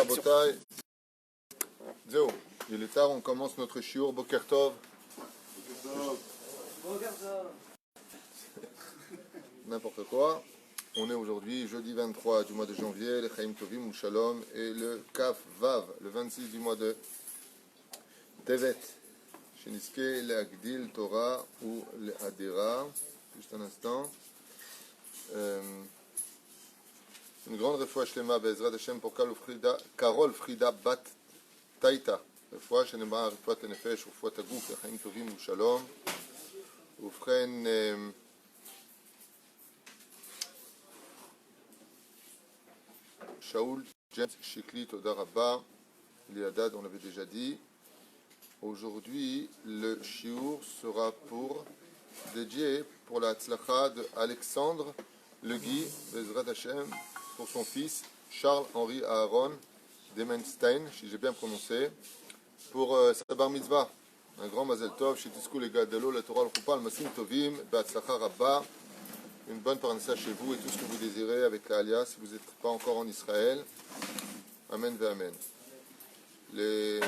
Rabotai. Zéo, il est tard, on commence notre shiur. Boker Tov. N'importe quoi. On est aujourd'hui, jeudi 23 du mois de janvier, le Chaim Tovim ou Shalom, et le Kaf Vav, le 26 du mois de Tevet. Sheniske, le Agdil, Torah ou le Adira. Juste un instant. Une grande refoua shlema Bezrat Hashem pour Karol Frida Bat Taita. Refoua shlema refoua tenefesh refoua tagouf le Chaim Tovim ou Shalom. Ufren Shaoul James Shikli Toda Rabba Liadad, on l'avait déjà dit. Aujourd'hui, le shiur sera dédié pour la tzlacha de Alexandre Le Guy Bezrat Hashem pour son fils Charles-Henri Aaron Demenstein, si j'ai bien prononcé, pour sa bar mitzvah. Un grand mazel tov, shetisku le gadelo, la Torah, le Choupa, le Masim Tovim, Be'atzlacha Rabba, une bonne parnassa chez vous et tout ce que vous désirez avec la Alia si vous n'êtes pas encore en Israël. Amen ve Amen. Les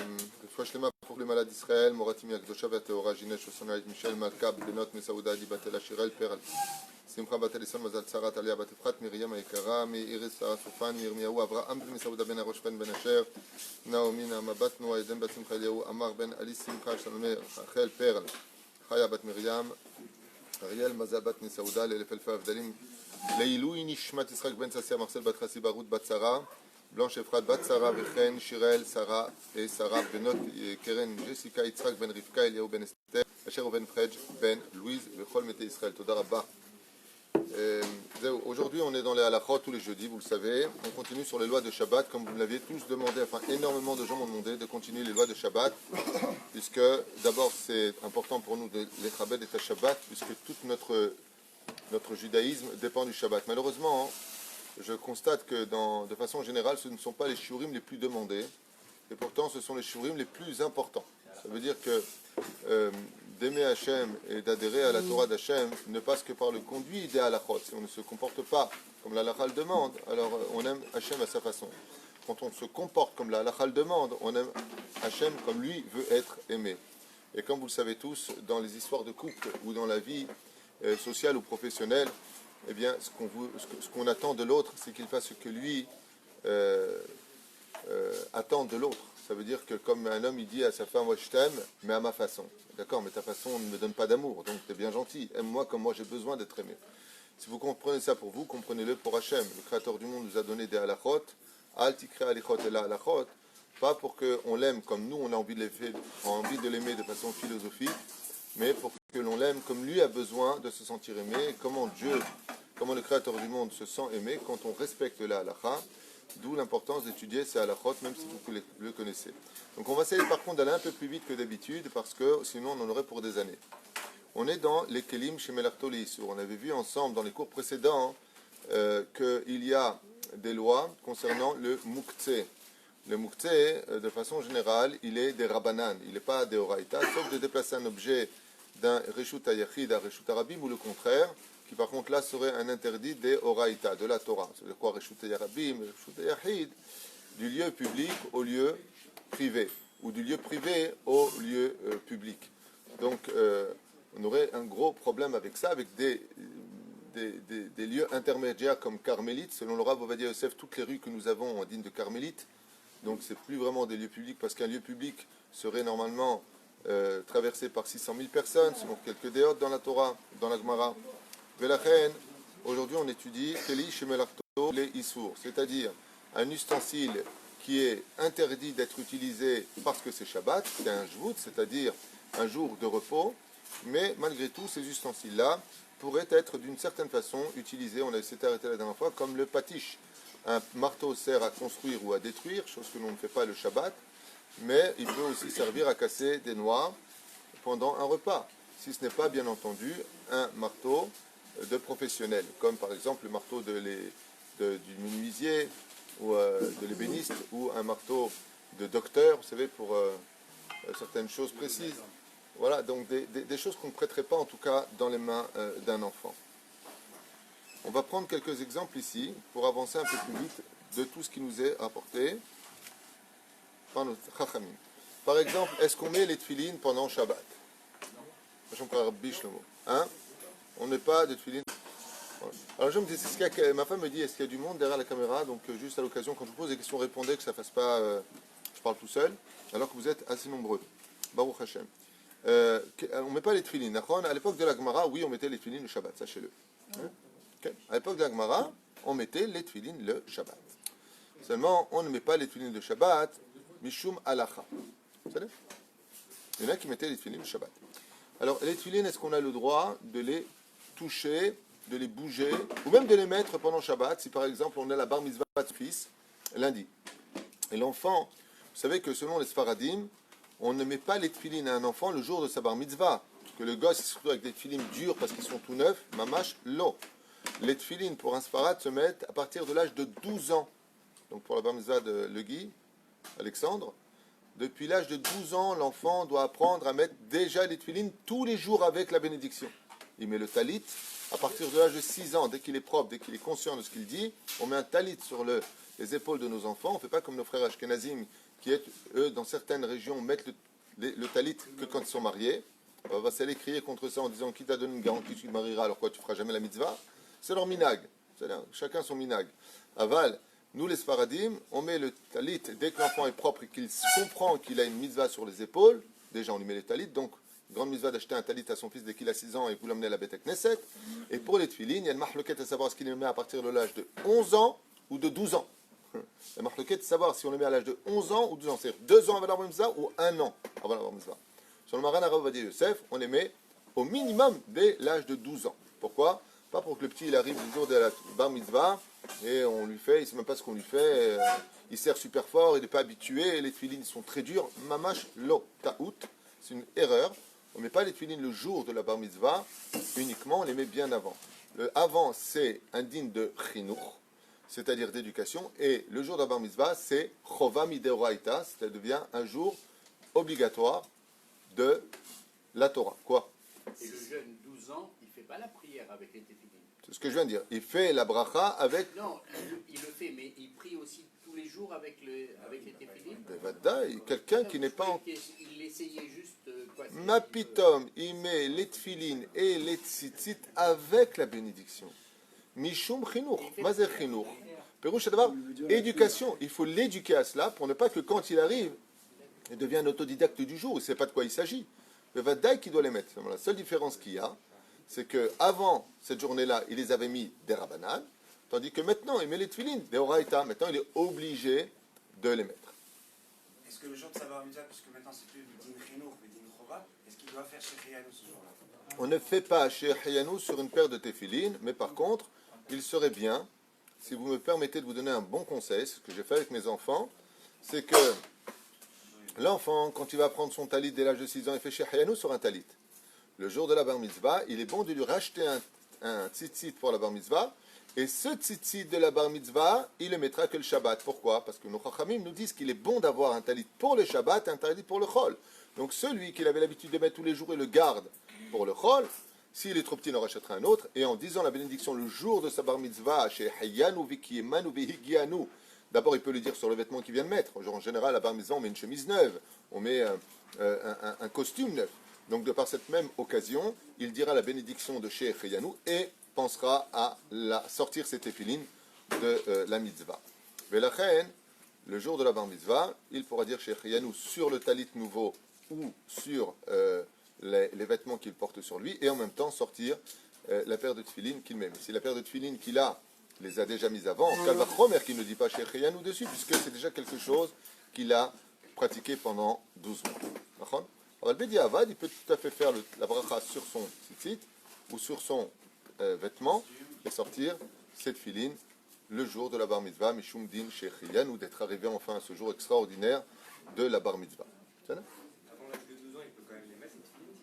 fois shlema pour les malades d'Israël, Moratim Yakdosha Vateora, Jinesh Osonait, Michel Malkab, Benot Mesaouda, Dibatel Shirel Peral. Simcha בת אליסון מזל צרת עליה בת אפרת מרים היקרה מאיריס שרה סופן מירמיהו אברהם בן מסעודה בן הראש בן אשר נעמי נעמה בת נועה עדן בת שמחה אליהו אמר בן אלי שמחה שלומי רחל פרל חיה בת מרים אריאל מזל בת מסעודה לאלף אלפי הבדלים לעילוי נשמת יצחק בן צסיה מרסל בת חסיבה רות בת שרה בלונש אפרת בת שרה וכן שיראל שרה בנות קרן ג'סיקה יצחק בן רבקה אליהו בן אסתר אשר ובן פרג' בן לואיז וכל מתי ישראל. תודה רבה. Aujourd'hui, on est dans les halachot tous les jeudis, vous le savez. On continue sur les lois de Shabbat, comme vous me l'aviez tous demandé. Enfin, énormément de gens m'ont demandé de continuer les lois de Shabbat, puisque d'abord, c'est important pour nous de les chabed et à Shabbat, puisque tout notre judaïsme dépend du Shabbat. Malheureusement, je constate que de façon générale, ce ne sont pas les shiurim les plus demandés, et pourtant, ce sont les shiurim les plus importants. Ça veut dire que d'aimer Hachem et d'adhérer à la Torah d'Hachem ne passe que par le conduit des halachot. Si on ne se comporte pas comme la halakha le demande, alors on aime Hachem à sa façon. Quand on se comporte comme la halakha le demande, on aime Hachem comme lui veut être aimé. Et comme vous le savez tous, dans les histoires de couple ou dans la vie sociale ou professionnelle, eh bien, ce qu'on attend de l'autre, c'est qu'il fasse ce que lui attend de l'autre. Ça veut dire que comme un homme il dit à sa femme, moi je t'aime, mais à ma façon. D'accord, mais ta façon ne me donne pas d'amour, donc tu es bien gentil. Aime-moi comme moi j'ai besoin d'être aimé. Si vous comprenez ça pour vous, comprenez-le pour Hachem. Le Créateur du monde nous a donné des halachot, al tikre alichot et la halachot, pas pour qu'on l'aime comme nous on a envie de l'aimer de façon philosophique, mais pour que l'on l'aime comme lui a besoin de se sentir aimé, comment le Créateur du monde se sent aimé quand on respecte la halakha. D'où l'importance d'étudier ces halachot, même si vous le connaissez. Donc on va essayer par contre d'aller un peu plus vite que d'habitude, parce que sinon on en aurait pour des années. On est dans les kelim chez Melarto Leisur. On avait vu ensemble dans les cours précédents qu'il y a des lois concernant le muktzeh. Le muktzeh, de façon générale, il est des rabbanan, il n'est pas des oraïta, sauf de déplacer un objet d'un reshut hayachid à reshut harabim, ou le contraire, qui par contre là serait un interdit des oraïta, de la Torah. C'est quoi reshut hayarabim, reshut hayachid, du lieu public au lieu privé, ou du lieu privé au lieu public. Donc on aurait un gros problème avec ça, avec des lieux intermédiaires comme Carmélite. Selon le Rav Ovadia Yosef, toutes les rues que nous avons en digne de Carmélite, donc c'est plus vraiment des lieux publics, parce qu'un lieu public serait normalement traversé par 600 000 personnes, selon quelques déotes dans la Torah, dans la Gemara. Velachen, aujourd'hui on étudie Keli Shemelarto le Issour, c'est-à-dire un ustensile qui est interdit d'être utilisé parce que c'est Shabbat, c'est un Jvout, c'est-à-dire un jour de repos, mais malgré tout ces ustensiles-là pourraient être d'une certaine façon utilisés, on s'était arrêté la dernière fois, comme le patish. Un marteau sert à construire ou à détruire, chose que l'on ne fait pas le Shabbat, mais il peut aussi servir à casser des noix pendant un repas, si ce n'est pas bien entendu un marteau de professionnel, comme par exemple le marteau du menuisier ou de l'ébéniste, ou un marteau de docteur, vous savez, pour certaines choses précises. Voilà, donc des choses qu'on ne prêterait pas en tout cas dans les mains d'un enfant. On va prendre quelques exemples ici pour avancer un peu plus vite de tout ce qui nous est rapporté. par nos chachamim. Par exemple, est-ce qu'on met les tefilines pendant Shabbat? Hein? On ne met pas de tefilines. Voilà. Alors je me dis, ma femme me dit, est-ce qu'il y a du monde derrière la caméra? Donc juste à l'occasion, quand je vous pose des questions, répondez, que ça ne fasse pas, je parle tout seul, alors que vous êtes assez nombreux. Baruch Hashem. On ne met pas les tefilines. À l'époque de la Gemara, oui, on mettait les tefilines le Shabbat, sachez-le. Hein? Okay. À l'époque de la Gemara, on mettait les tefilines le Shabbat. Seulement, on ne met pas les tefilines le Shabbat, mishum halacha. Vous savez? Il y en a qui mettaient les tefilines le Shabbat. Alors, les tefilines, est-ce qu'on a le droit de les toucher, de les bouger, ou même de les mettre pendant Shabbat, si par exemple on a la bar mitzvah de fils, lundi. Et l'enfant, vous savez que selon les Sfaradim, on ne met pas les tefilines à un enfant le jour de sa bar mitzvah. Que le gosse, surtout avec des tefilines durs parce qu'ils sont tout neufs, mamash, lo. Les tefilines pour un Sfarad se mettent à partir de l'âge de 12 ans. Donc pour la bar mitzvah de Le Guy, Alexandre, depuis l'âge de 12 ans, l'enfant doit apprendre à mettre déjà les tefilines tous les jours avec la bénédiction. Il met le talit. À partir de l'âge de 6 ans, dès qu'il est propre, dès qu'il est conscient de ce qu'il dit, on met un talit sur les épaules de nos enfants. On ne fait pas comme nos frères ashkenazim qui, eux, dans certaines régions, mettent le talit que quand ils sont mariés. On va s'aller crier contre ça en disant qui t'a donné une garantie que tu te marieras, alors quoi, tu ne feras jamais la mitzvah. C'est leur minag. C'est-à-dire, chacun son minag. Aval. Nous, les Sfaradim, on met le talit dès que l'enfant est propre et qu'il comprend qu'il a une mitzvah sur les épaules. Déjà, on lui met les talit. Donc, grande mitzvah d'acheter un talit à son fils dès qu'il a 6 ans et vous l'emmenez à la Beth Knesset. Et pour les tefilines, il y a une mahloquette à savoir ce qu'il les met à partir de l'âge de 11 ans ou de 12 ans. La mahloquette, c'est savoir si on les met à l'âge de 11 ans ou 12 ans. C'est-à-dire 2 ans avant la bar mitzvah ou 1 an avant la bar mitzvah. Sur le Maran Arav Ovadia Yosef, on les met au minimum dès l'âge de 12 ans. Pourquoi? Pas pour que le petit il arrive le jour de la bar mitzvah et on lui fait, il ne sait même pas ce qu'on lui fait, il sert super fort, il n'est pas habitué, les tefilines sont très durs. Mamash lo ta'out, c'est une erreur. On ne met pas les tefilines le jour de la bar mitzvah, uniquement on les met bien avant. Le avant, c'est indigne de chinour, c'est-à-dire d'éducation, et le jour de la bar mitzvah, c'est chova mideoraita, ça devient un jour obligatoire de la Torah. Quoi? Et le jeune 12 ans, il ne fait pas la prière avec les tefilines. C'est ce que je viens de dire. Il fait la bracha avec... Non, il le fait, mais il prie aussi tous les jours avec les tefilines. Bevadaï, quelqu'un qui n'est pas en... Il essayait juste... Mapitom, il met les tefilines et les tzitzit avec la bénédiction. Mishum chinour. Mazer chinour. Pérouche d'abord, éducation. Il faut l'éduquer à cela pour ne pas que quand il arrive, il devienne autodidacte du jour. Il ne sait pas de quoi il s'agit. Bevadaï qui doit les mettre. La seule différence qu'il y a, c'est qu'avant cette journée-là, il les avait mis des rabanan, tandis que maintenant, il met les tefilines, des oraïta. Maintenant, il est obligé de les mettre. Est-ce que le jour de sa bar mitzvah, puisque maintenant c'est plus du din chinour, mais din chova, est-ce qu'il doit faire chez Yanou ce jour-là? On ne fait pas chez Yanou sur une paire de tefilines, mais par contre, il serait bien, si vous me permettez de vous donner un bon conseil, ce que j'ai fait avec mes enfants, c'est que l'enfant, quand il va prendre son talit dès l'âge de 6 ans, il fait chez Yanou sur un talit. Le jour de la bar mitzvah, il est bon de lui racheter un tzitzit pour la bar mitzvah, et ce tzitzit de la bar mitzvah, il le mettra que le Shabbat. Pourquoi? Parce que nos chachamim nous disent qu'il est bon d'avoir un talit pour le Shabbat et un talit pour le chol. Donc celui qu'il avait l'habitude de mettre tous les jours et le garde pour le chol, s'il est trop petit, il en rachètera un autre. Et en disant la bénédiction le jour de sa bar mitzvah, chez Hayanu Vikiyemanu Vihigianu, d'abord il peut le dire sur le vêtement qu'il vient de mettre. En général, à la bar mitzvah, on met une chemise neuve, on met un costume neuf. Donc, de par cette même occasion, il dira la bénédiction de Sheikh Yanou et pensera à sortir ses tefilines de la mitzvah. Velachen, le jour de la bar mitzvah, il pourra dire Sheikh Yanou sur le talit nouveau ou sur les vêtements qu'il porte sur lui et en même temps sortir la paire de tefilines qu'il met. Mais si la paire de tefilines qu'il a les a déjà mises avant, Kalva Chomer qui ne dit pas Sheikh Yanou dessus, puisque c'est déjà quelque chose qu'il a pratiqué pendant 12 mois. Alors, le Bedi Avad, il peut tout à fait faire la bracha sur son tzitzit ou sur son vêtement et sortir cette filine le jour de la bar mitzvah, Mishum Din Sheikh Yanou, d'être arrivé enfin à ce jour extraordinaire de la bar mitzvah. Avant l'âge de 12 ans, il peut quand même les mettre, ces tefilines.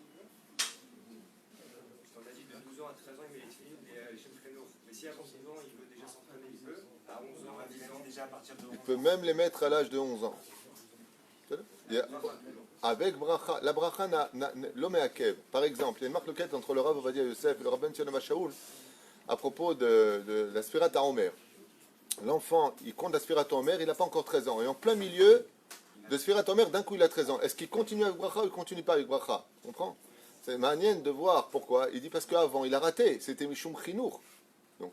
On a dit de 12 ans à 13 ans, il met les tefilines et les Shem Chenour. Mais si avant 12 ans, il veut déjà s'entraîner, il peut. À 11 ans, à 10 ans, déjà à partir de 11 ans. Il peut même les mettre à l'âge de 11 ans. Avec bracha, la bracha l'homme akev. Par exemple, il y a une marque loquette entre le Rav Ovadia Yosef et le Rav Ben Tzionah Shaoul à propos de l'aspirat à Omer. L'enfant, il compte l'aspirat à Omer, il n'a pas encore 13 ans. Et en plein milieu, De Sfirat Omer, d'un coup il a 13 ans. Est-ce qu'il continue avec Bracha ou il continue pas avec Bracha? Tu comprends? C'est manienne de voir pourquoi. Il dit parce qu'avant il a raté, c'était Mishum Chinour. Donc,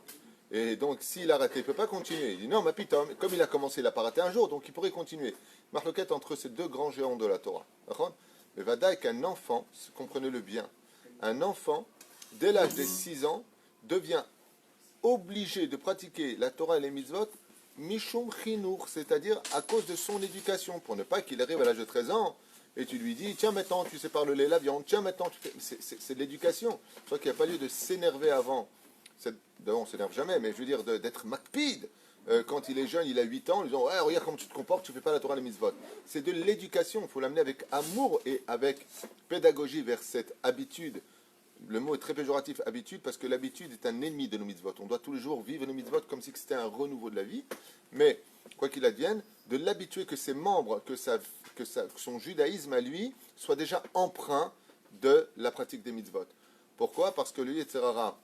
et donc s'il a raté, il ne peut pas continuer. Il dit non, ma pitom, comme il a commencé, il n'a pas raté un jour, donc il pourrait continuer. Marloquette entre ces deux grands géants de la Torah. D'accord? Mais Vadaï qu'un enfant, comprenez-le bien, un enfant, dès l'âge de 6 ans, devient obligé de pratiquer la Torah et les mitzvot Mishum Chinour, c'est-à-dire à cause de son éducation, pour ne pas qu'il arrive à l'âge de 13 ans et tu lui dis, tiens maintenant tu sais parler la viande, tiens maintenant tu fais... C'est de l'éducation. Je crois qu'il n'y a pas lieu de s'énerver avant. D'abord on ne s'énerve jamais, mais je veux dire d'être makpid. Quand il est jeune, il a 8 ans, ils disent, ouais, regarde comment tu te comportes, tu ne fais pas la Torah et les mitzvot. C'est de l'éducation, il faut l'amener avec amour et avec pédagogie vers cette habitude. Le mot est très péjoratif, habitude, parce que l'habitude est un ennemi de nos mitzvot. On doit tous les jours vivre nos mitzvot comme si c'était un renouveau de la vie. Mais, quoi qu'il advienne, de l'habituer que ses membres, que son judaïsme à lui, soit déjà empreint de la pratique des mitzvot. Pourquoi? Parce que le Yetzer Hara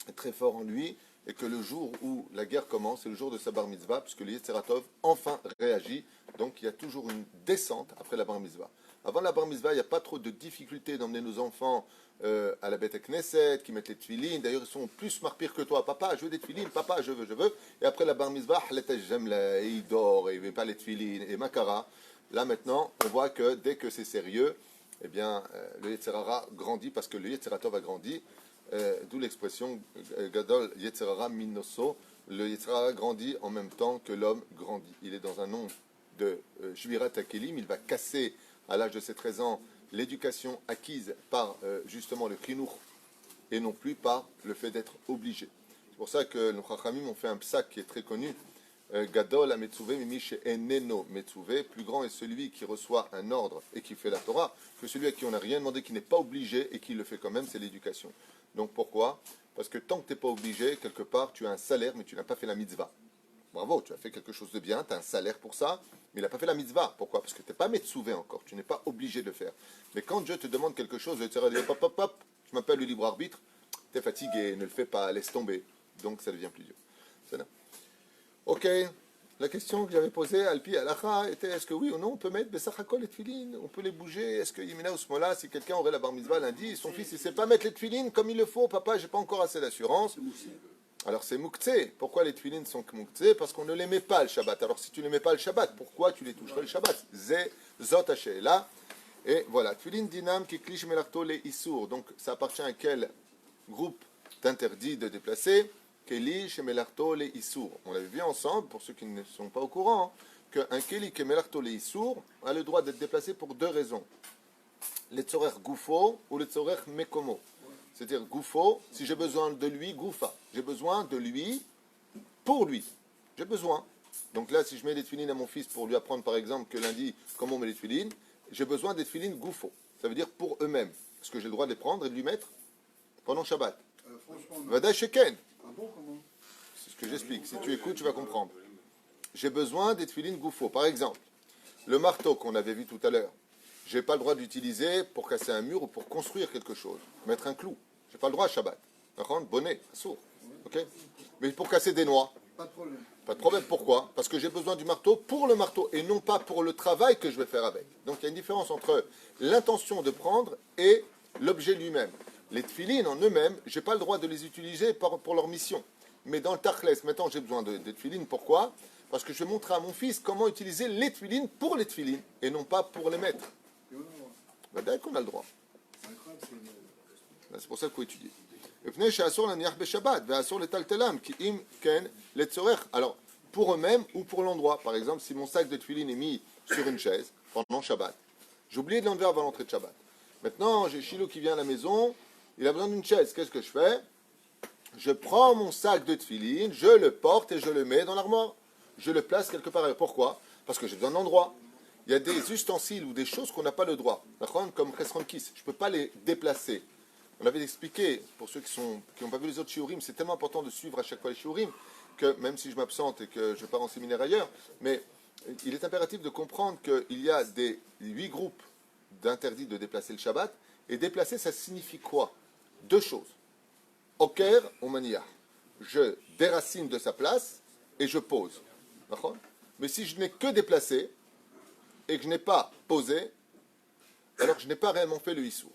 est très fort en lui, et que le jour où la guerre commence, c'est le jour de sa bar mitzvah, puisque le Yetzer Hara enfin réagit. Donc il y a toujours une descente après la bar mitzvah. Avant la bar mitzvah, il n'y a pas trop de difficultés d'emmener nos enfants à la Beth Knesset, qui mettent les tefilines. D'ailleurs, ils sont plus marpires que toi. Papa, je veux des tefilines. Papa, je veux. Et après la bar mitzvah, il dort, et il ne veut pas les tefilines, et makara. Là, maintenant, on voit que dès que c'est sérieux, eh bien, le Yetzer Hara grandit, parce que le Yetzer Hara a grandi. D'où l'expression Gadol Yetzer Hara Minoso. Le Yetzer Hara grandit en même temps que l'homme grandit. Il est dans un nom de Shvirat Hakelim. Il va casser, à l'âge de ses 13 ans, l'éducation acquise par justement le chinour et non plus par le fait d'être obligé. C'est pour ça que nos Chachamim ont fait un psak qui est très connu. Gadol a Metzuvé Mimish Eneno Metzuvé. Plus grand est celui qui reçoit un ordre et qui fait la Torah que celui à qui on n'a rien demandé, qui n'est pas obligé et qui le fait quand même, c'est l'éducation. Donc pourquoi? Parce que tant que tu n'es pas obligé, quelque part, tu as un salaire, mais tu n'as pas fait la mitzvah. Bravo, tu as fait quelque chose de bien, tu as un salaire pour ça, mais il n'a pas fait la mitzvah. Pourquoi? Parce que tu n'es pas Metzuvé encore, tu n'es pas obligé de le faire. Mais quand Dieu te demande quelque chose, tu m'appelles le libre arbitre, tu es fatigué, ne le fais pas, laisse tomber. Donc ça devient plus dur. C'est là. Ok, la question que j'avais posée à Alpi Alacha était est-ce que oui ou non on peut mettre Bessachakol et Tfilin, on peut les bouger? Est-ce que Yimina ou Smola, si quelqu'un aurait la bar mitzvah lundi, son fils il ne sait pas mettre les Tfilin comme il le faut, papa, j'ai pas encore assez d'assurance. Alors c'est Mouktsé. Pourquoi les Tfilin sont Mouktsé? Parce qu'on ne les met pas le Shabbat. Alors si tu ne les mets pas le Shabbat, pourquoi tu les toucherais le Shabbat? Zé, Zot là. Et voilà, Tfilin Dinam qui klish melarto les Issour. Donc ça appartient à quel groupe d'interdits de déplacer? Keli shemelarto le issour. On l'avait vu ensemble, pour ceux qui ne sont pas au courant, qu'un keli kemelarto le issour a le droit d'être déplacé pour deux raisons. Le tzorer goufo ou le tzorer mekomo. C'est-à-dire goufo, si j'ai besoin de lui, goufa. J'ai besoin de lui pour lui. J'ai besoin. Donc là, si je mets des tefilines à mon fils pour lui apprendre, par exemple, que lundi, comment on met les tefilines, j'ai besoin des tefilines goufo. Ça veut dire pour eux-mêmes. Est-ce que j'ai le droit de les prendre et de lui mettre pendant Shabbat? Vada sheken. C'est ce que j'explique. Si tu écoutes, tu vas comprendre. J'ai besoin des tefilines goufo. Par exemple, le marteau qu'on avait vu tout à l'heure, je n'ai pas le droit d'utiliser pour casser un mur ou pour construire quelque chose, mettre un clou. Je n'ai pas le droit à Shabbat. Bonnet, sourd. Okay? Mais pour casser des noix, pas de problème. Pas de problème. Pourquoi? Parce que j'ai besoin du marteau pour le marteau et non pas pour le travail que je vais faire avec. Donc il y a une différence entre l'intention de prendre et l'objet lui-même. Les tefilines en eux-mêmes, je n'ai pas le droit de les utiliser pour leur mission. Mais dans le tachles, maintenant j'ai besoin de tefilines. Pourquoi? Parce que je vais montrer à mon fils comment utiliser les tefilines pour les tefilines et non pas pour les mettre. Dès qu'on a le droit. C'est pour ça qu'il faut étudier. Alors, pour eux-mêmes ou pour l'endroit. Par exemple, si mon sac de tefilines est mis sur une chaise pendant Shabbat, j'ai oublié de l'enlever avant l'entrée de Shabbat. Maintenant, j'ai Chilo qui vient à la maison, il a besoin d'une chaise. Qu'est-ce que je fais? Je prends mon sac de tefilines, je le porte et je le mets dans l'armoire. Je le place quelque part ailleurs. Pourquoi? Parce que j'ai besoin d'endroit. Il y a des ustensiles ou des choses qu'on n'a pas le droit. Comme Chesronkis, je ne peux pas les déplacer. On avait expliqué, pour ceux qui n'ont pas vu les autres shiurim, c'est tellement important de suivre à chaque fois les shiurim, que même si je m'absente et que je pars en séminaire ailleurs, mais il est impératif de comprendre qu'il y a des 8 groupes d'interdits de déplacer le Shabbat, et déplacer, ça signifie quoi? Deux choses. Oker ou maniya. Je déracine de sa place et je pose. Mais si je n'ai que déplacé, et que je n'ai pas posé, alors je n'ai pas réellement fait le issour.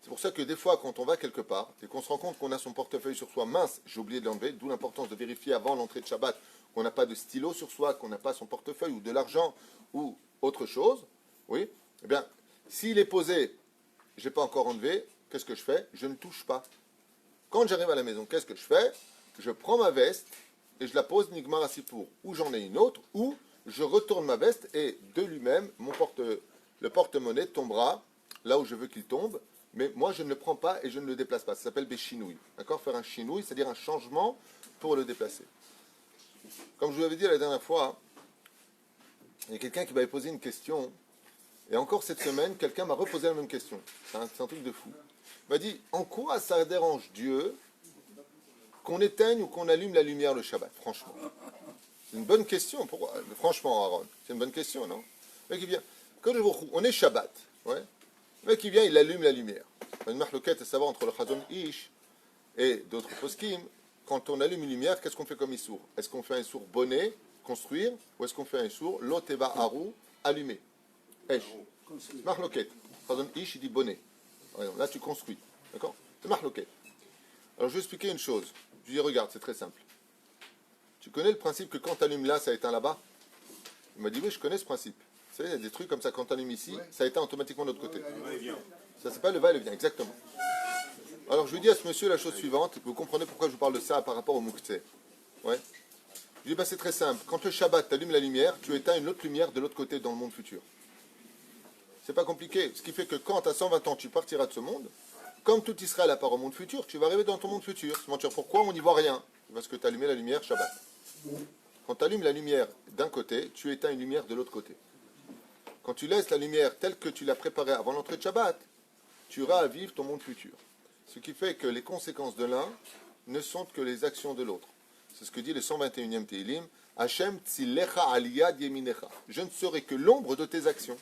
C'est pour ça que des fois, quand on va quelque part et qu'on se rend compte qu'on a son portefeuille sur soi, mince, j'ai oublié de l'enlever, d'où l'importance de vérifier avant l'entrée de Shabbat qu'on n'a pas de stylo sur soi, qu'on n'a pas son portefeuille ou de l'argent ou autre chose, oui, eh bien, s'il est posé, je n'ai pas encore enlevé, qu'est-ce que je fais? Je ne touche pas. Quand j'arrive à la maison, qu'est-ce que je fais? Je prends ma veste et je la pose Nigmar Asipour, ou j'en ai une autre, ou je retourne ma veste et de lui-même, le porte-monnaie tombera là où je veux qu'il tombe, mais moi je ne le prends pas et je ne le déplace pas. Ça s'appelle béchinouille. D'accord? Faire un chinouille, c'est-à-dire un changement pour le déplacer. Comme je vous l'avais dit la dernière fois, il y a quelqu'un qui m'avait posé une question, et encore cette semaine, quelqu'un m'a reposé la même question. C'est un truc de fou. Il m'a dit, en quoi ça dérange Dieu qu'on éteigne ou qu'on allume la lumière le Shabbat? Franchement. C'est une bonne question. Pourquoi? Franchement, Aaron, c'est une bonne question, non? Le mec qui vient, on est Shabbat, ouais. Le mec qui vient, il allume la lumière. Une marloquette à savoir entre le Chazon Ish et d'autres poskim, quand on allume une lumière, qu'est-ce qu'on fait comme issour? Est-ce qu'on fait un issour bonnet, construire, ou est-ce qu'on fait un issour loteva haru, allumer? Esh. Marloquette. Chazon Ish, il dit bonnet. Là, tu construis. D'accord? C'est marloquette. Alors, je vais expliquer une chose. Je lui dis, regarde, c'est très simple. Tu connais le principe que quand tu allumes là, ça éteint là-bas? Il m'a dit, oui, je connais ce principe. Vous savez, il y a des trucs comme ça, quand tu allumes ici, ça éteint automatiquement de l'autre côté. Ça s'appelle le va-et-vient, exactement. Alors, je lui dis à ce monsieur la chose suivante. Vous comprenez pourquoi je vous parle de ça par rapport au Moukhtse? Ouais. Je lui dis, bah, c'est très simple. Quand le Shabbat, tu allumes la lumière, tu éteins une autre lumière de l'autre côté dans le monde futur. C'est pas compliqué. Ce qui fait que quand à 120 ans, tu partiras de ce monde, comme tout Israël à part au monde futur, tu vas arriver dans ton monde futur. Se mentir, pourquoi on n'y voit rien? Parce que tu as allumé la lumière Shabbat. Quand tu allumes la lumière d'un côté, tu éteins une lumière de l'autre côté. Quand tu laisses la lumière telle que tu l'as préparée avant l'entrée de Shabbat, tu iras à vivre ton monde futur. Ce qui fait que les conséquences de l'un ne sont que les actions de l'autre. C'est ce que dit le 121e Tehillim. Hashem tzilecha aliyad yeminecha. Je ne serai que l'ombre de tes actions.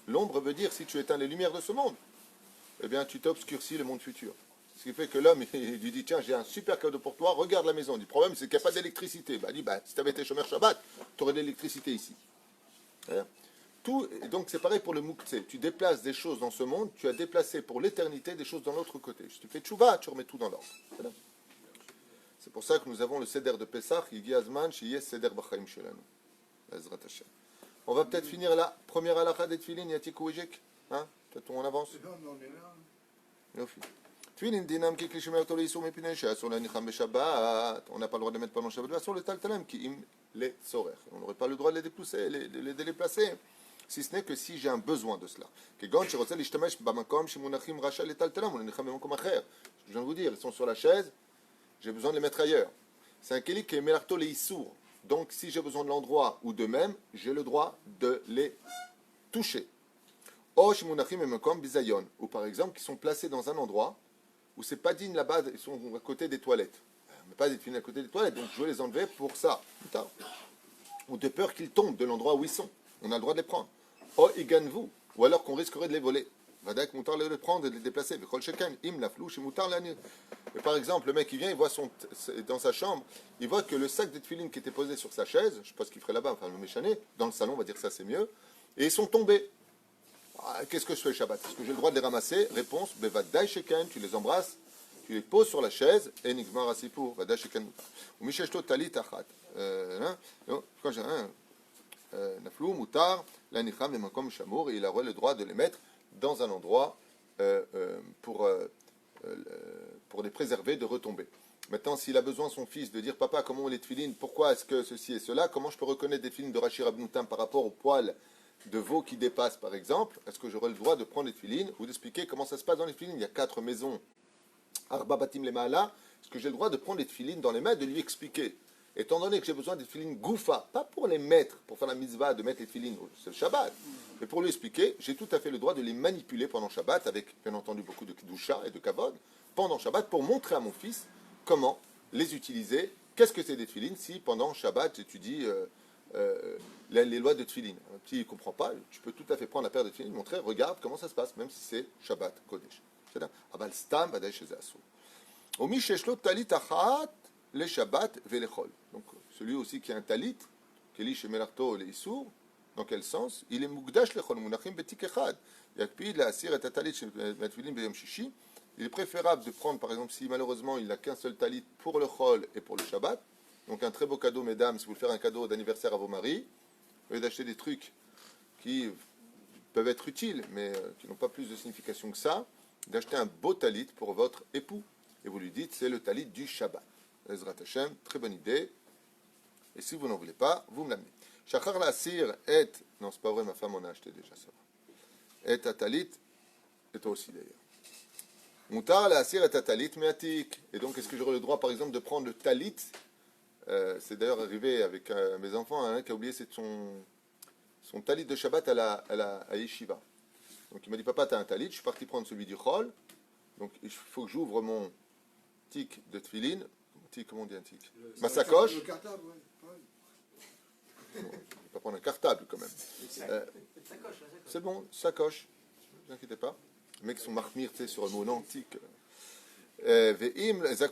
L'ombre veut dire si tu éteins les lumières de ce monde, eh bien tu t'obscurcis le monde futur. Ce qui fait que l'homme, il lui dit, tiens, j'ai un super cadeau pour toi, regarde la maison. Il dit, le problème, c'est qu'il n'y a pas d'électricité. Il dit, si tu avais été chômeur Shabbat, tu aurais de l'électricité ici. Donc c'est pareil pour le Moukhtse. Tu déplaces des choses dans ce monde, tu as déplacé pour l'éternité des choses dans l'autre côté. Si tu fais tchouva, tu remets tout dans l'ordre. C'est pour ça que nous avons le Seder de Pessah, Yigi Azman, Shiyeh Seder B'chaim Shelanu. Ezrat Hashem. On va peut-être finir la première halakha des Tfilin, Yatik Ouijek. Peut-être on avance. on est là. Yofi. Tfilin dinam ki klishmer to leisur mepinei she'asur lanicham beshabbat. On n'a pas le droit de les mettre pendant Shabbat. Asur le taltalam ki im le tzorer. On n'aurait pas le droit de les déplacer, si ce n'est que si j'ai un besoin de cela. Kegon sherotzeh lishtamesh bamakom shemunachim racha le taltalam ou lanicham bemakom acher. Je viens de vous dire, ils sont sur la chaise, j'ai besoin de les mettre ailleurs. C'est un keli qui est melarto leisur. Donc si j'ai besoin de l'endroit ou de même, j'ai le droit de les toucher. Ou par exemple, qui sont placés dans un endroit où c'est pas digne là-bas, ils sont à côté des toilettes. Mais pas des filines à côté des toilettes, donc je vais les enlever pour ça, plus tard. Ou de peur qu'ils tombent de l'endroit où ils sont. On a le droit de les prendre. Ou alors qu'on risquerait de les voler. Vadak moutar les prendre et de les déplacer. Et par exemple, le mec qui vient, il voit dans sa chambre, il voit que le sac de tefilin qui était posé sur sa chaise, je ne sais pas ce qu'il ferait là-bas, enfin le méchané, dans le salon, on va dire que ça c'est mieux, et ils sont tombés. Qu'est-ce que je fais Shabbat? Est-ce que j'ai le droit de les ramasser? Réponse, Bevadai Sheken, tu les embrasses, tu les poses sur la chaise, et Nigmar Asipur, Vadai Sheken. Ou Misheshto Talit Achat. Quand j'ai un Naflou, Moutar, Lanicham, et Makom Shamour, et il aurait le droit de les mettre dans un endroit pour les préserver de retomber. Maintenant, s'il a besoin, son fils, de dire, papa, comment on les tefilines, pourquoi est-ce que ceci et cela, comment je peux reconnaître des tefilines de Rashi Rabnoutam par rapport au poil de veau qui dépasse, par exemple, est-ce que j'aurai le droit de prendre les tefilines ou d'expliquer comment ça se passe dans les tefilines? Il y a 4 maisons, Arba Batim le Maala, est-ce que j'ai le droit de prendre les tefilines dans les mains, de lui expliquer? Étant donné que j'ai besoin des tefilines goufa, pas pour les mettre, pour faire la mitzvah de mettre les tefilines, c'est le Shabbat, mais pour lui expliquer, j'ai tout à fait le droit de les manipuler pendant Shabbat, avec bien entendu beaucoup de kedusha et de kavod, pendant Shabbat, pour montrer à mon fils comment les utiliser. Qu'est-ce que c'est des tefilines si pendant Shabbat j'étudie les lois de tefilin? Un petit ne comprend pas, tu peux tout à fait prendre la paire de tefilin, montrer, regarde comment ça se passe, même si c'est Shabbat Kodesh. C'est-à-dire, Abal Stam Vadai Shezasu. Omi Sheshlo Talit Achat le Shabbat Velechol. Donc celui aussi qui a un talit, Keli Shemelarto le Issour, Dans quel sens? Il est mukdash lechol munachim betik echad. Yakpid la'asir et talit shel matfilin b'yom shishi. Il est préférable de prendre, par exemple, si malheureusement il n'a qu'un seul talit pour le chol et pour le Shabbat. Donc un très beau cadeau, mesdames, si vous voulez faire un cadeau d'anniversaire à vos maris, au lieu d'acheter des trucs qui peuvent être utiles, mais qui n'ont pas plus de signification que ça, d'acheter un beau talit pour votre époux. Et vous lui dites, c'est le talit du Shabbat. Ezrat Hashem, très bonne idée. Et si vous n'en voulez pas, vous me l'amenez. Shachar la'asir et... Non, c'est pas vrai, ma femme en a acheté déjà, ça va. Et ta talit, et toi aussi d'ailleurs. Moutar la'asir et ta talit me'atik. Et donc, est-ce que j'aurai le droit, par exemple, de prendre le talit? C'est d'ailleurs arrivé avec mes enfants, hein, qui a oublié son talit de Shabbat à Yeshiva. Donc il m'a dit, papa, tu as un talit, je suis parti prendre celui du Chol. Donc il faut que j'ouvre mon tic de tefilin. Comment on dit un tic? Ma sacoche. Le cartable, ouais. Non, je ne vais pas prendre un cartable quand même. C'est bon, sacoche. Ne vous inquiétez pas. Les mecs sont marmires, tu sais, sur le mot non, tic. Dans ce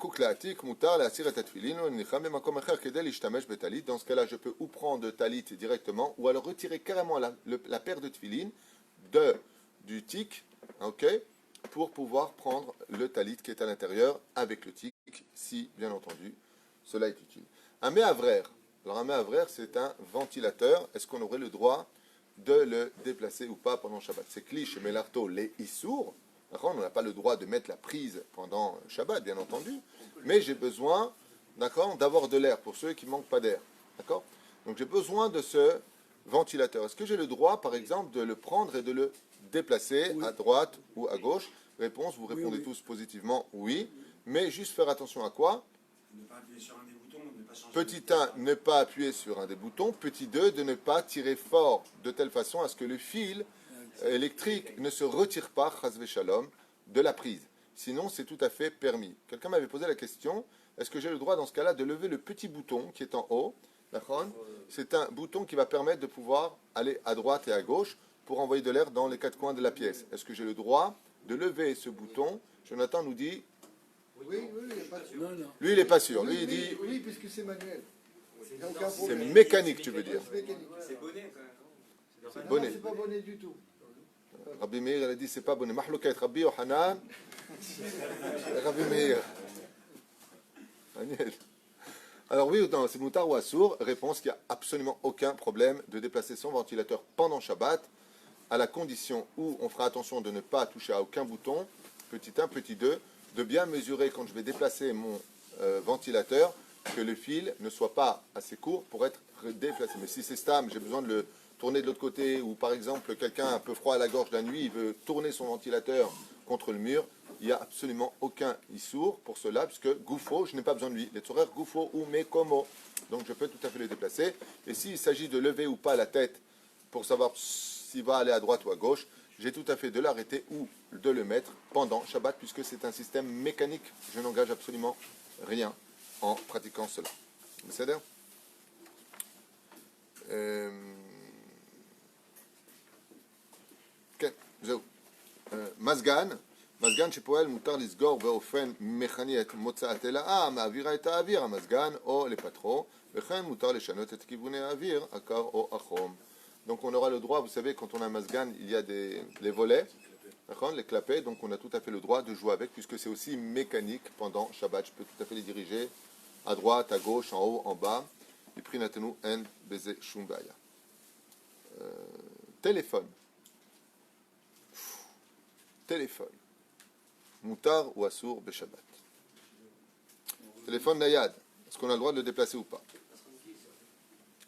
cas-là, je peux ou prendre le talit directement, ou alors retirer carrément la paire de tefilin du tic, ok, pour pouvoir prendre le talit qui est à l'intérieur avec le tic, si, bien entendu, cela est utile. Un méhavrer. Alors un méhavrer, c'est un ventilateur. Est-ce qu'on aurait le droit de le déplacer ou pas pendant Shabbat? C'est cliché, mais l'arto, les issours. On n'a pas le droit de mettre la prise pendant Shabbat, bien entendu, mais j'ai besoin, d'accord, d'avoir de l'air pour ceux qui ne manquent pas d'air, d'accord. Donc j'ai besoin de ce ventilateur. Est-ce que j'ai le droit, par exemple, de le prendre et de le déplacer à droite ou à gauche? Réponse, vous répondez tous positivement, oui, mais juste faire attention à quoi? Ne pas appuyer sur un des boutons, ne pas changer. Petit 1, ne pas appuyer sur un des boutons. Petit 2, de ne pas tirer fort de telle façon à ce que le fil électrique ne se retire pas, chasvé shalom, de la prise. Sinon, c'est tout à fait permis. Quelqu'un m'avait posé la question, est-ce que j'ai le droit dans ce cas-là de lever le petit bouton qui est en haut? D'accord? C'est un bouton qui va permettre de pouvoir aller à droite et à gauche pour envoyer de l'air dans les quatre coins de la pièce. Est-ce que j'ai le droit de lever ce bouton? Jonathan nous dit... Oui, il n'est pas sûr. Non. Lui, il n'est pas sûr. Lui, il dit... Oui, puisque c'est manuel. Il n'y a aucun C'est problème. mécanique, tu veux dire. C'est mécanique. C'est bonnet quand même. Bonnet. Non, c'est pas bonnet du tout. Rabbi Meir, il a dit, c'est pas bonnet. Mahlouket, Rabbi Yohanan. Rabbi Meir. Daniel. Alors oui, non, c'est moutar ou assour. Réponse qu'il n'y a absolument aucun problème de déplacer son ventilateur pendant Shabbat, à la condition où on fera attention de ne pas toucher à aucun bouton, petit 1, petit 2, de bien mesurer quand je vais déplacer mon ventilateur, que le fil ne soit pas assez court pour être déplacé. Mais si c'est stable, j'ai besoin de le tourner de l'autre côté, ou par exemple quelqu'un a un peu froid à la gorge la nuit, il veut tourner son ventilateur contre le mur, il n'y a absolument aucun issour pour cela, puisque Goufo, je n'ai pas besoin de lui. Les horaires Goufo ou Mekomo. Donc je peux tout à fait le déplacer. Et s'il s'agit de lever ou pas la tête pour savoir s'il va aller à droite ou à gauche, j'ai tout à fait de l'arrêter ou de le mettre pendant Shabbat, puisque c'est un système mécanique. Je n'engage absolument rien en pratiquant cela. בסדר? כן, זהו. מזגן שפועל מותר לסגור באופן מכני את מוצא התלאה, מעבירה את האוויר, המזגן או לפתחו, וכן מותר לשנות את כיווני האוויר, הקר או החום. Donc on aura le droit, vous savez, quand on a un mazgan, il y a les volets, les clapets, donc on a tout à fait le droit de jouer avec, puisque c'est aussi mécanique pendant Shabbat. Je peux tout à fait les diriger à droite, à gauche, en haut, en bas. Et puis natenu en beze shum baya. Téléphone. Téléphone. Moutar ou assour be Shabbat. Téléphone nayad. Est-ce qu'on a le droit de le déplacer ou pas?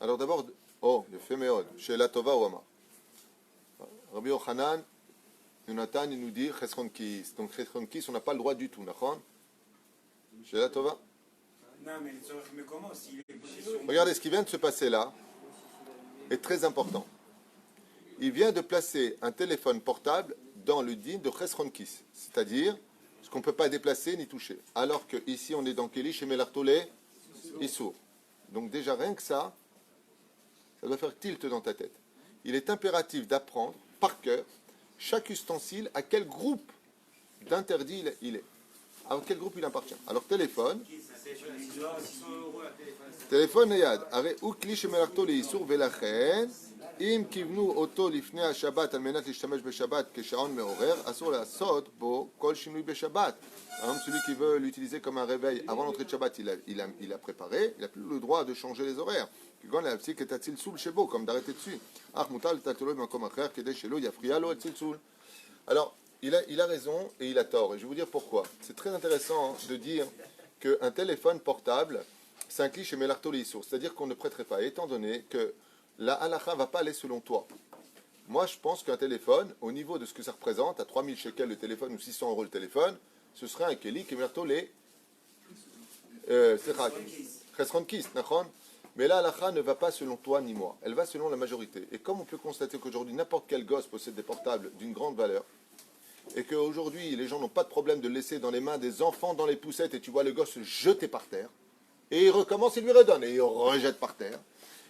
Alors d'abord, le fait méod. Chez la Tova ou Amar. Rabbi Yochanan, Jonathan, il nous dit Chesron Kis. Donc Chesron Kis, on n'a pas le droit du tout, d'accord? Chez la Tova. Non, mais comment s'il est position... Regardez, ce qui vient de se passer là est très important. Il vient de placer un téléphone portable dans le din de Chesron Kis, c'est-à-dire ce qu'on ne peut pas déplacer ni toucher. Alors qu'ici, on est dans Keli, chez Melartolé, Issour. Donc déjà, rien que ça doit faire tilt dans ta tête. Il est impératif d'apprendre par cœur chaque ustensile à quel groupe d'interdit il est. À quel groupe il appartient. Alors téléphone, téléphone à 600 euros, un téléphone à 600 טלפון נייד, הרי הוא כלי שמלאכתו לאיסור ולכן אם כיוונו אותו לפני השבת על מנת להשתמש בשבת כשעון מעורר, אסור לעשות בו כל שינוי בשבת. Par exemple, celui qui veut l'utiliser comme un réveil avant l'entrée de Shabbat, il a préparé, il n'a plus le droit de changer les horaires. כגון להפסיק את הצלצול שבו, comme d'arrêter dessus. אך מותר לטלטלו במקום אחר כדי שלא יפריע לו הצלצול. Alors, il a raison et il a tort. Et je vais vous dire pourquoi. C'est très intéressant de dire qu'un téléphone portable, c'est un cliché mélarto l'issour. C'est-à-dire qu'on ne prêterait pas, étant donné que la halakha ne va pas aller selon toi. Moi, je pense qu'un téléphone, au niveau de ce que ça représente, à 3000 shekels le téléphone ou 600 euros le téléphone, ce serait un keli qui mélarto les... Chesron-kis, nachon. Mais la halakha ne va pas selon toi ni moi. Elle va selon la majorité. Et comme on peut constater qu'aujourd'hui, n'importe quel gosse possède des portables d'une grande valeur, et qu'aujourd'hui, les gens n'ont pas de problème de le laisser dans les mains des enfants dans les poussettes, et tu vois le gosse se jeter par terre, et il recommence, il lui redonne, et il rejette par terre.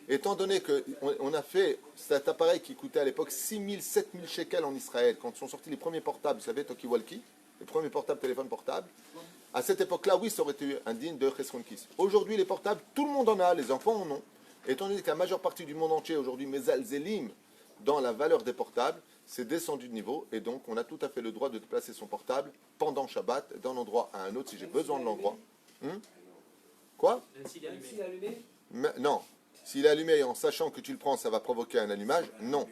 Étant donné qu'on a fait cet appareil qui coûtait à l'époque 6000, 7000 shekels en Israël, quand sont sortis les premiers portables, vous savez, Talkie-Walkie, les premiers portables, téléphones portables, à cette époque-là, oui, ça aurait été indigne de Chesron-Kis. Aujourd'hui, les portables, tout le monde en a, les enfants en ont. Étant donné que la majeure partie du monde entier, aujourd'hui, Mezalzelim, dans la valeur des portables, c'est descendu de niveau, et donc on a tout à fait le droit de placer son portable pendant Shabbat, d'un endroit à un autre, si j'ai besoin de l'endroit. Quoi? S'il est allumé. Non. S'il est allumé en sachant que tu le prends, ça va provoquer un allumage? Non.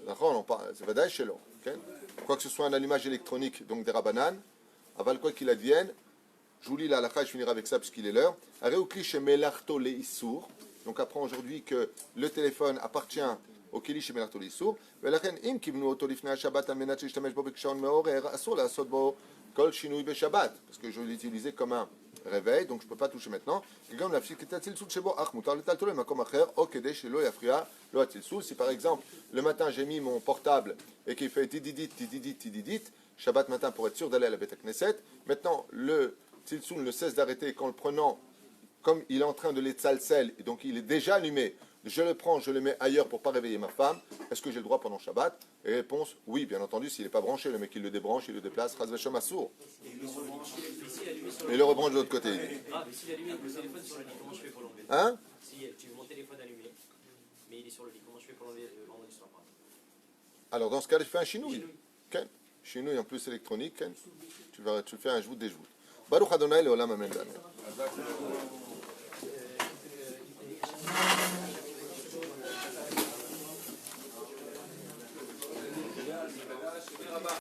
D'accord, c'est pas chez l'eau. Quoi que ce soit un allumage électronique, donc des rabananes, aval quoi qu'il advienne, je vous lis la halakha, je finirai avec ça puisqu'il est l'heure. Areukli shemelarto le issour. Donc apprend aujourd'hui que le téléphone appartient au keli shemelarto le issour. ולכן אם כיוונו אותו לפני השבת על מנת להשתמש בו כשעון מעורר, אסור לעשות בו כל שינוי בשבת. Parce que je l'ai utilisé comme un réveil, donc je ne peux pas toucher maintenant. כגון להפסיק את הצלצול שבו, אך מותר לטלטלו למקום אחר, או כדי שלא יפריע לו הצלצול. Si par exemple, le matin j'ai mis mon portable et qu'il fait tididit, tididit, tididit, Shabbat matin pour être sûr d'aller à la Beth Knesset, maintenant le tziltzul ne cesse d'arrêter qu'en le prenant, comme il est en train de l'étzalsel, et donc il est déjà allumé, je le prends, je le mets ailleurs pour ne pas réveiller ma femme, est-ce que j'ai le droit pendant Shabbat? Et réponse, oui, bien entendu, s'il n'est pas branché, le mec il le débranche, il le déplace, Chaz v'Shem assour. Et le rebranche de l'autre côté. Ah, mais s'il est allumé avec le téléphone sur le lit, comment je fais pour l'enlever? Hein? Si tu veux mon téléphone allumé, mais il est sur le lit, comment je fais pour l'enlever le vendredi soir? Alors dans ce cas-là, je fais un chinouille. Ken. Chinouille en plus électronique, Ken. Tu le fais un joute des joutes. Baruch Adonai leolam amen.